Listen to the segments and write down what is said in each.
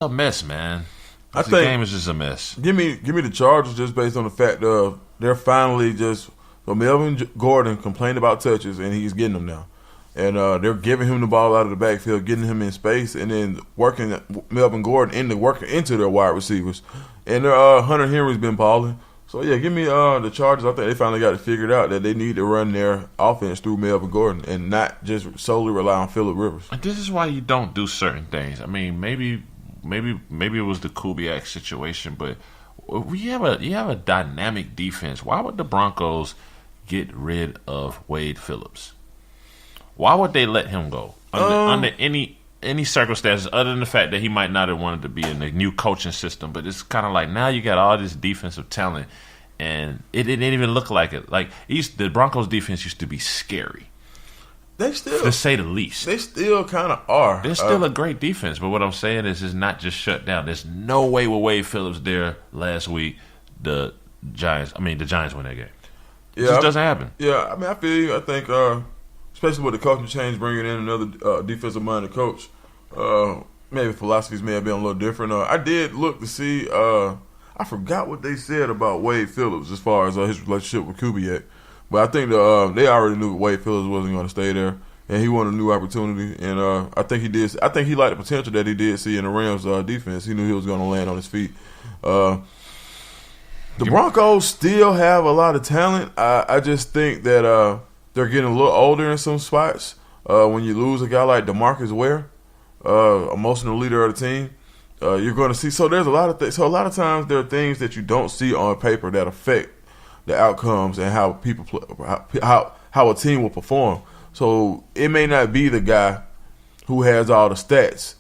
a mess, man. I The think game is just a mess. Give me the Chargers just based on the fact of they're finally just. So Melvin Gordon complained about touches, and he's getting them now. And they're giving him the ball out of the backfield, getting him in space, and then working Melvin Gordon working into their wide receivers. And Hunter Henry's been balling. So, yeah, give me the Chargers. I think they finally got it figured out that they need to run their offense through Melvin Gordon and not just solely rely on Phillip Rivers. And this is why you don't do certain things. I mean, maybe it was the Kubiak situation, but you have a dynamic defense. Why would the Broncos get rid of Wade Phillips? Why would they let him go under any circumstances other than the fact that he might not have wanted to be in the new coaching system? But it's kind of like now you got all this defensive talent, and it didn't even look like it. Like the Broncos defense used to be scary. They still, to say the least, they still kind of are. They're still a great defense, but what I'm saying is, it's not just shut down. There's no way with Wade Phillips there last week. The Giants win that game. It just doesn't happen. Yeah, I mean, I feel you. I think, especially with the coaching change, bringing in another defensive-minded coach, maybe philosophies may have been a little different. I did look to see. I forgot what they said about Wade Phillips as far as his relationship with Kubiak. But I think they already knew Wade Phillips wasn't going to stay there, and he wanted a new opportunity. And I think he did. I think he liked the potential that he did see in the Rams' defense. He knew he was going to land on his feet. The Broncos still have a lot of talent. I just think that they're getting a little older in some spots. When you lose a guy like DeMarcus Ware, emotional leader of the team, you're going to see. So there's a lot of things. So a lot of times there are things that you don't see on paper that affect the outcomes and how people play, how a team will perform. So it may not be the guy who has all the stats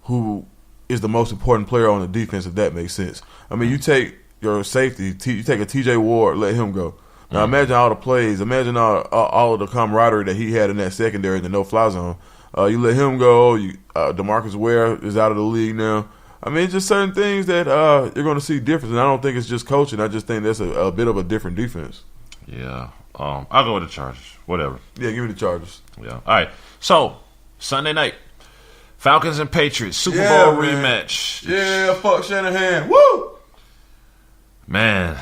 who is the most important player on the defense, if that makes sense. I mean, you take your safety, you take a TJ Ward, let him go. Now imagine all the plays, imagine all of the camaraderie that he had in that secondary in the no-fly zone. You let him go. DeMarcus Ware is out of the league now. I mean, just certain things that you're going to see difference. And I don't think it's just coaching. I just think that's a bit of a different defense. Yeah. I'll go with the Chargers. Whatever. Yeah, give me the Chargers. Yeah. All right. So, Sunday night, Falcons and Patriots, Super Bowl rematch. Yeah, fuck Shanahan. Woo! Man,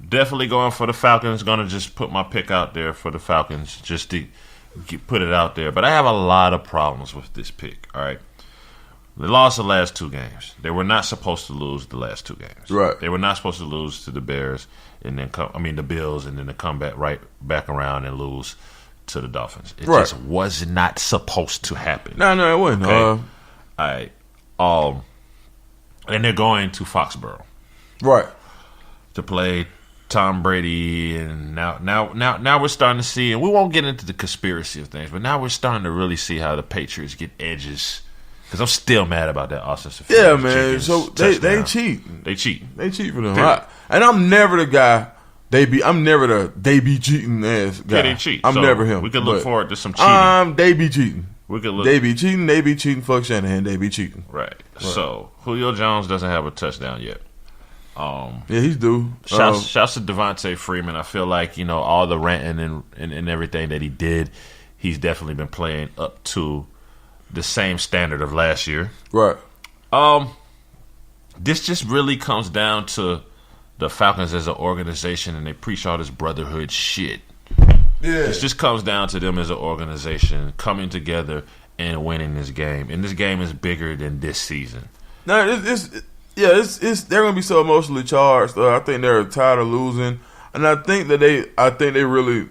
definitely going for the Falcons. Going to just put my pick out there for the Falcons just to put it out there. But I have a lot of problems with this pick, all right? They lost the last two games. They were not supposed to lose the last two games. Right. They were not supposed to lose to the Bears and then the Bills, and then to come back around and lose to the Dolphins. It just was not supposed to happen. No, it wasn't. Okay? All right. And they're going to Foxborough. Right. To play Tom Brady, and now we're starting to see, and we won't get into the conspiracy of things, but now we're starting to really see how the Patriots get edges. Because I'm still mad about that Austin Safari. Yeah, man. So they cheat. They cheat. They cheat for them. And I'm never the guy. I'm never the they be cheating ass guy. Yeah, they cheat. I'm never him. We could look forward to some cheating. They be cheating. We could look. They be cheating. They be cheating. Fuck Shanahan. They be cheating. Right. So Julio Jones doesn't have a touchdown yet. Yeah, he's due. Shouts to Devontae Freeman. I feel like all the ranting and everything that he did, he's definitely been playing up to the same standard of last year. Right. This just really comes down to the Falcons as an organization, and they preach all this brotherhood shit. Yeah. This just comes down to them as an organization coming together and winning this game. And this game is bigger than this season. No, they're gonna be so emotionally charged. I think they're tired of losing, and I think they really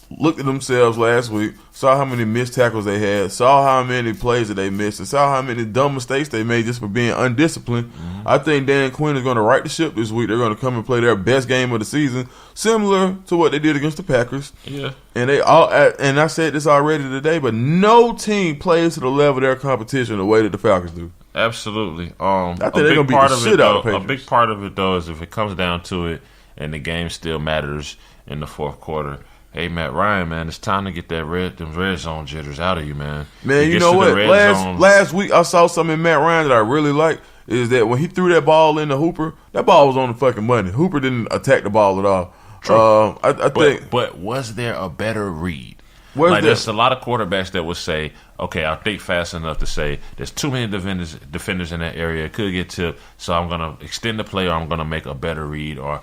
looked at themselves last week, saw how many missed tackles they had, saw how many plays that they missed, and saw how many dumb mistakes they made just for being undisciplined. Mm-hmm. I think Dan Quinn is going to right the ship this week. They're going to come and play their best game of the season, similar to what they did against the Packers. Yeah. And and I said this already today, but no team plays to the level of their competition the way that the Falcons do. Absolutely. I think they're going to beat the shit out of the Patriots. A big part of it, though, is if it comes down to it and the game still matters in the fourth quarter, hey, Matt Ryan, man, it's time to get them red zone jitters out of you, man. Man, you know what? Last week I saw something in Matt Ryan that I really liked, is that when he threw that ball into Hooper, that ball was on the fucking money. Hooper didn't attack the ball at all. True. I think. But was there a better read? There's a lot of quarterbacks that would say, okay, I'll think fast enough to say there's too many defenders in that area. It could get tipped, so I'm going to extend the play or I'm going to make a better read or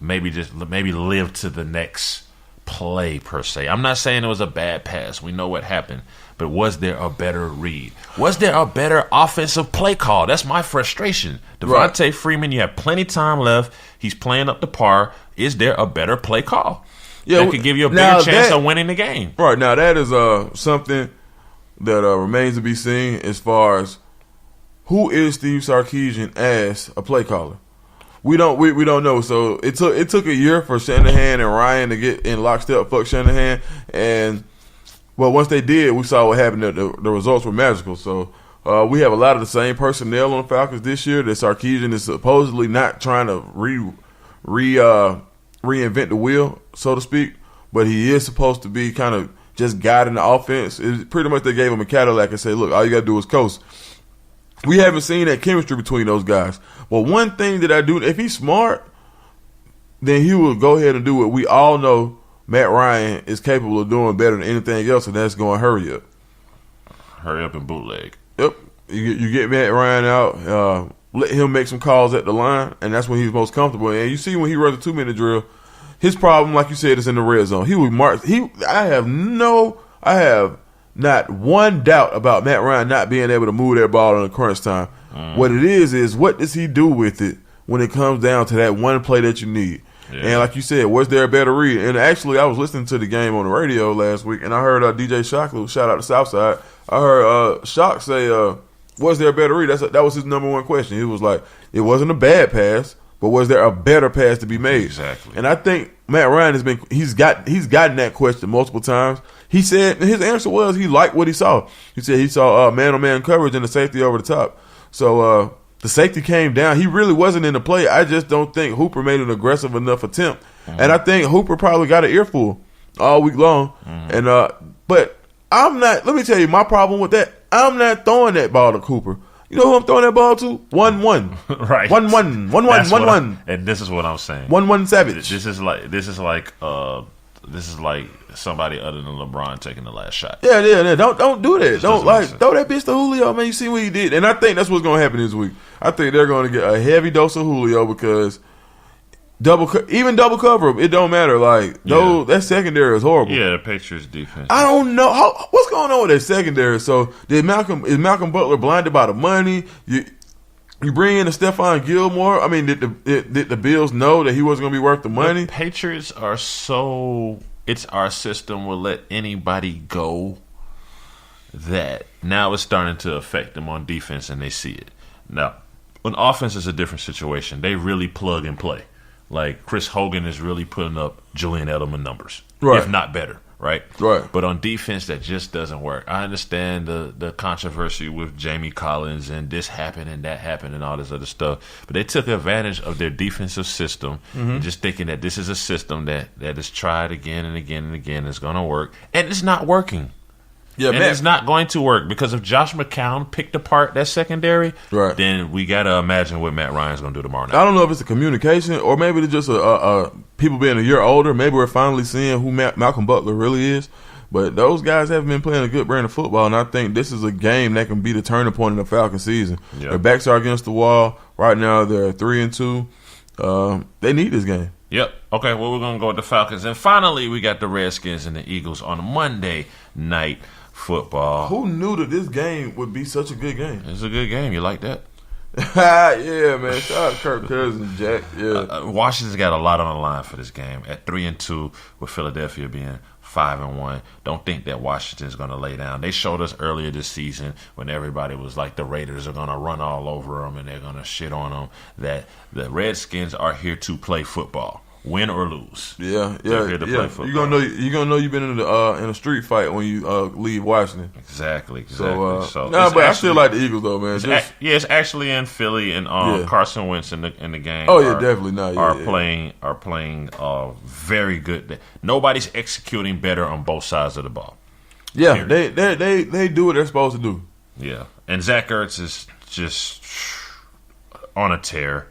maybe live to the next play per se. I'm not saying it was a bad pass. We know what happened. But was there a better read? Was there a better offensive play call? That's my frustration. Devontae Freeman, you have plenty of time left. He's playing up to par. Is there a better play call? That could give you a bigger chance of winning the game. Right. Now, that is something that remains to be seen as far as who is Steve Sarkisian as a play caller. We don't know. So it took a year for Shanahan and Ryan to get in lockstep. Fuck Shanahan. Well, once they did, we saw what happened. The results were magical. So we have a lot of the same personnel on the Falcons this year. That Sarkisian is supposedly not trying to reinvent the wheel, so to speak, but he is supposed to be kind of just guiding the offense. It's pretty much they gave him a Cadillac and say, look, all you got to do is coast. We haven't seen that chemistry between those guys. But one thing that I do, if he's smart, then he will go ahead and do what we all know Matt Ryan is capable of doing better than anything else, and that's going hurry up. Hurry up and bootleg. Yep. You get Matt Ryan out, let him make some calls at the line, and that's when he's most comfortable. And you see when he runs a 2-minute drill, his problem, like you said, is in the red zone. He would mark. I have not one doubt about Matt Ryan not being able to move that ball in the crunch time. What it is what does he do with it when it comes down to that one play that you need? Yeah. And like you said, was there a better read? And actually, I was listening to the game on the radio last week, and I heard DJ Shockley, shout out to Southside. I heard Shock say, was there a better read? That was his number one question. He was like, it wasn't a bad pass, but was there a better pass to be made? Exactly. And I think Matt Ryan he's gotten that question multiple times. He said his answer was he liked what he saw. He said he saw man-on-man coverage and the safety over the top. So the safety came down. He really wasn't in the play. I just don't think Hooper made an aggressive enough attempt. And I think Hooper probably got an earful all week long. And but I'm not. Let me tell you my problem with that. I'm not throwing that ball to Cooper. You know who I'm throwing that ball to? 1-1. Right. 1-1. 1-1. 1-1. And this is what I'm saying. 1-1 Savage. This is like somebody other than LeBron taking the last shot. Yeah. Don't do that. Don't throw that bitch to Julio, man. You see what he did. And I think that's what's going to happen this week. I think they're going to get a heavy dose of Julio because double cover, it don't matter. That secondary is horrible. Yeah, the Patriots defense. I don't know what's going on with that secondary. So is Malcolm Butler blinded by the money? You bring in a Stephon Gilmore. I mean, did the Bills know that he wasn't going to be worth the money? The Patriots are it's our system will let anybody go that now it's starting to affect them on defense, and they see it. Now, on offense is a different situation. They really plug and play. Like Chris Hogan is really putting up Julian Edelman numbers, if not better. Right. But on defense, that just doesn't work. I understand the controversy with Jamie Collins and this happened and that happened and all this other stuff. But they took advantage of their defensive system, and just thinking that this is a system that is tried again and again and again is going to work, and it's not working. Yeah, and it's not going to work because if Josh McCown picked apart that secondary, then we got to imagine what Matt Ryan's going to do tomorrow night. I don't know if it's a communication or maybe it's just people being a year older. Maybe we're finally seeing who Malcolm Butler really is. But those guys haven't been playing a good brand of football, and I think this is a game that can be the turning point in the Falcons season. Yep. Their backs are against the wall. Right now they're 3-2. They need this game. Yep. Okay, well, we're going to go with the Falcons. And finally, we got the Redskins and the Eagles on Monday Night Football. Who knew that this game would be such a good game? It's a good game. You like that? Yeah, man. Shout out to Kirk Cousins, Jack. Yeah. Washington's got a lot on the line for this game. At 3-2, with Philadelphia being 5-1. Don't think that Washington's going to lay down. They showed us earlier this season when everybody was like the Raiders are going to run all over them and they're going to shit on them, that the Redskins are here to play football. Win or lose. Yeah. Play football. You're gonna know you've been in a street fight when you leave Washington. Exactly. But I still like the Eagles though, man. It's actually in Philly, and Carson Wentz in the game. Oh yeah, definitely not. Are playing very good. Nobody's executing better on both sides of the ball. Yeah, they do what they're supposed to do. Yeah, and Zach Ertz is just on a tear.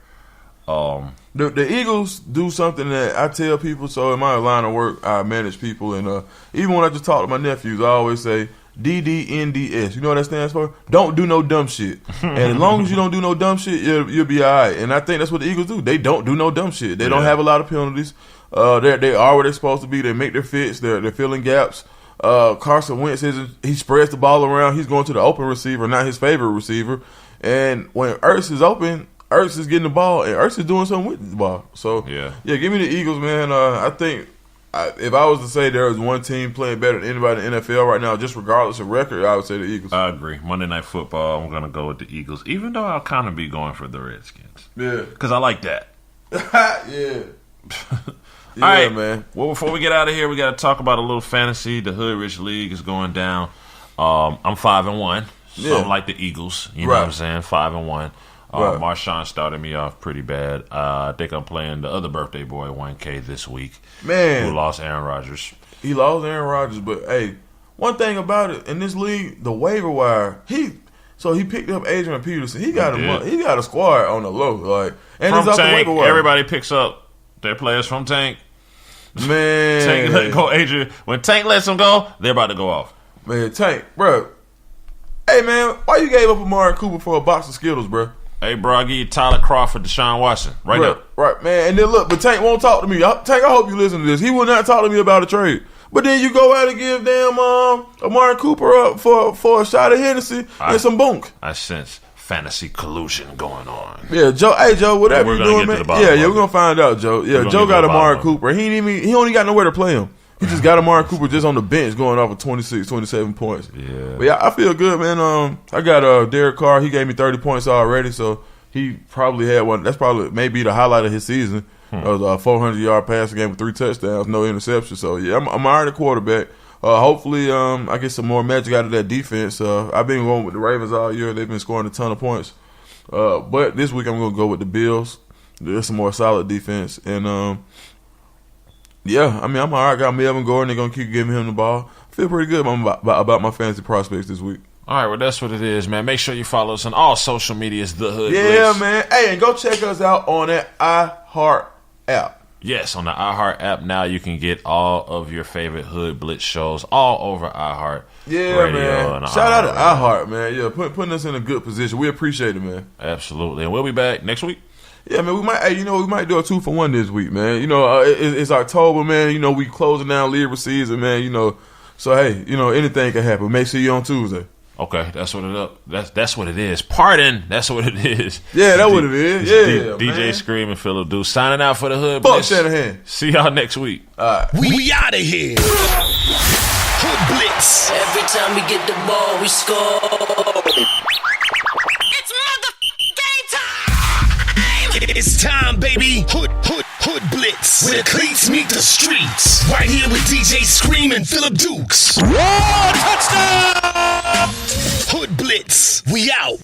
The Eagles do something that I tell people. So in my line of work, I manage people, and even when I just talk to my nephews, I always say DDNDS. You know what that stands for? Don't do no dumb shit. And as long as you don't do no dumb shit, you'll be all right. And I think that's what the Eagles do. They don't do no dumb shit. They don't have a lot of penalties. They are where they're supposed to be. They make their fits. They're filling gaps. Carson Wentz he spreads the ball around. He's going to the open receiver, not his favorite receiver. And when Ertz is open, Ertz is getting the ball, and Ertz is doing something with the ball. So, yeah, give me the Eagles, man. I think if I was to say there was one team playing better than anybody in the NFL right now, just regardless of record, I would say the Eagles. I agree. Monday Night Football, I'm going to go with the Eagles, even though I'll kind of be going for the Redskins. Yeah. Because I like that. Yeah. All right, man. Well, before we get out of here, we got to talk about a little fantasy. The Hood Rich League is going down. I'm 5-1. So I'm like the Eagles. You know what I'm saying? 5-1. Marshawn started me off pretty bad. I think I'm playing the other birthday boy 1K this week. Man, who lost Aaron Rodgers. He lost Aaron Rodgers, but hey, one thing about it in this league, the waiver wire. He picked up Adrian Peterson. He got a squad on the low, like, and from he's off Tank, the waiver wire. Everybody picks up their players from Tank. Man, Tank let go Adrian. When Tank lets him go, they're about to go off. Man, Tank, bro. Hey, man, why you gave up Amari Cooper for a box of Skittles, bro? Hey, bro, I give you Tyler Crawford, Deshaun Watson, right now. Right, man. And then look, but Tank won't talk to me. Tank, I hope you listen to this. He will not talk to me about a trade. But then you go out and give damn Amari Cooper up for a shot of Hennessy and some bunk. I sense fantasy collusion going on. Yeah, Joe. Hey, Joe, whatever you're doing, man. Yeah, we're gonna find out, Joe. Yeah, Joe got Amari Cooper. He only got nowhere to play him. He just got Amari Cooper just on the bench going off of 26, 27 points. Yeah. But yeah, I feel good, man. I got Derek Carr. He gave me 30 points already, so he probably had one. That's probably maybe the highlight of his season. It was a 400-yard passing game with 3 touchdowns, no interceptions. So yeah, I'm already a quarterback. Hopefully, I get some more magic out of that defense. I've been going with the Ravens all year. They've been scoring a ton of points. But this week I'm going to go with the Bills. There's some more solid defense. And, yeah, I mean, I'm all right. Got Melvin Gordon. They're going to keep giving him the ball. I feel pretty good about my fantasy prospects this week. All right, well, that's what it is, man. Make sure you follow us on all social medias, The Hood Blitz. Yeah, man. Hey, and go check us out on that iHeart app. Yes, on the iHeart app now you can get all of your favorite Hood Blitz shows all over iHeart. Yeah, radio, man. Shout out to iHeart, man. Yeah, putting us in a good position. We appreciate it, man. Absolutely. And we'll be back next week. Yeah, man, we might do a 2-for-1 this week, man. It's October, man. We closing down Libra season, man. So hey, anything can happen. Make sure you're on Tuesday. Okay, that's what it is. Pardon, that's what it is. Yeah, that's what it is. Yeah, DJ Scream and Philip Deuce signing out for the Hood Blitz. Shanahan. See y'all next week. All right. We out of here. Hood Blitz. Every time we get the ball, we score. It's game time. It's time, baby. Hood Blitz. Where the cleats meet the streets. Right here with DJ Scream and Philip Dukes. Touchdown! Hood Blitz. We out.